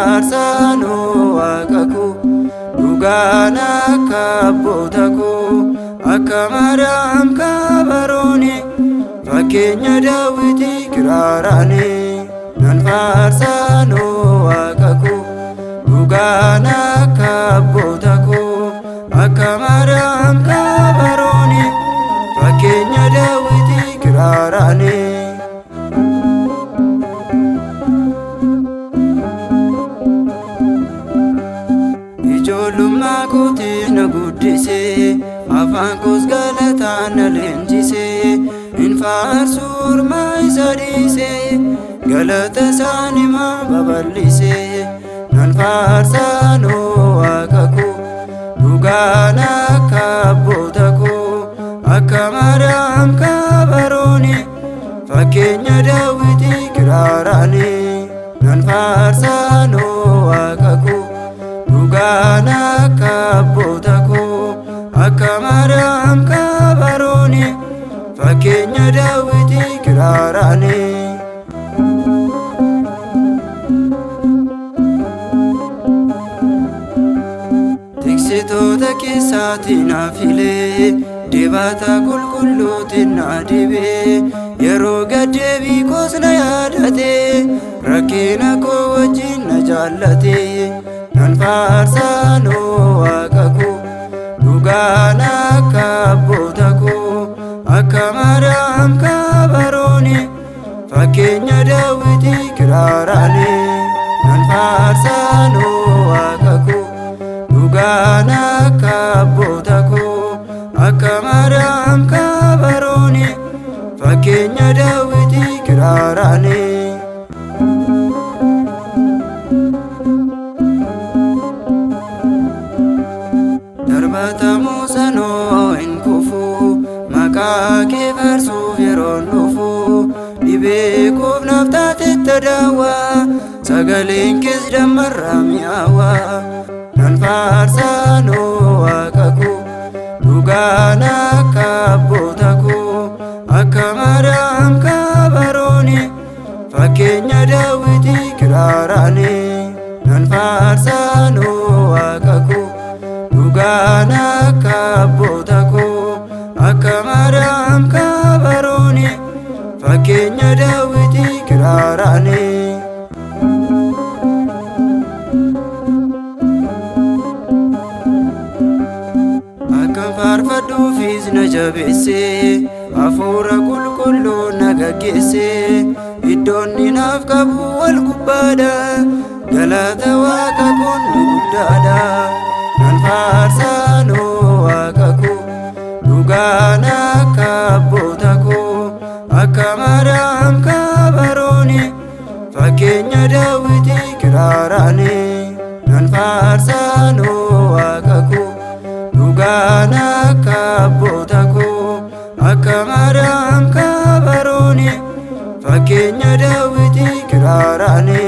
Farsano Akaku Dugana Kabotako Akamaram Kabaroni Fakenya Dawiti Kirarani Nan Farsano Akaku Dugana Kabotako Akamaram Kabaroni Fakenya Dawiti Kirarani Ijolummaa kootiin na guddisee afaan koos galataan na leenjisee hin faarsu ormaa isa dhiisee galata isaan himaa babal'isee nan faarsaa Waaqa koo dhugaan akka abboota koo akka Maariyaam kabarooni fakkeenya Daawitii kiraaraani nan faarsaa Waaqa koo dhugaan akka abboota koo akka Maariyaam kabarooni fakkeenya Daawitii kiraaraani. Tiksitoota keessaatiin na filee dibata qulqulluutiin na dibee yeroo gaddeebii koos na yaadatee rakkina koo wajjin na jaallatee nan faarsaa Waaqa koo dhugaan akka abboota koo akka Maariyaam kabarooni fakkeenya Daawitii kiraaraani nan faarsaa Waaqa koo dhugaan akka abboota koo akka Maariyaam kabarooni fakkeenya Daawitii kiraaraani. Darbatamoo sanoo hin kufu maqaa kee faarsuuf yeroon dhufu dhibee koof naaf taateetta daawwaa sagaleen kees dammarraa mi'aawaa nan faarsaa Waaqa koo dhugaan akka abboota koo akka Maariyaam kabarooni fakkeenya Daawitii kiraaraani nan faarsaa Waaqa koo dhugaan akka abboota koo akka Maariyaam kabarooni fakkeenya Daawitii kiraaraani. Akkan faarfadhuufis na jabeessee hafuura qulqulluu na gaggeessee iddoon naaf qabu wal gubbaadha galata Waaqa kun ni guddaadha nan faarsaa Waaqa koo dhugaan akka abboota koo akka Maariyaam kabarooni fakkeenya Daawitii kiraaraani nan faarsaa Waaqa koo dhugaan akka abboota koo akka Maariyaam kabarooni fakkeenya Daawitii kiraaraani.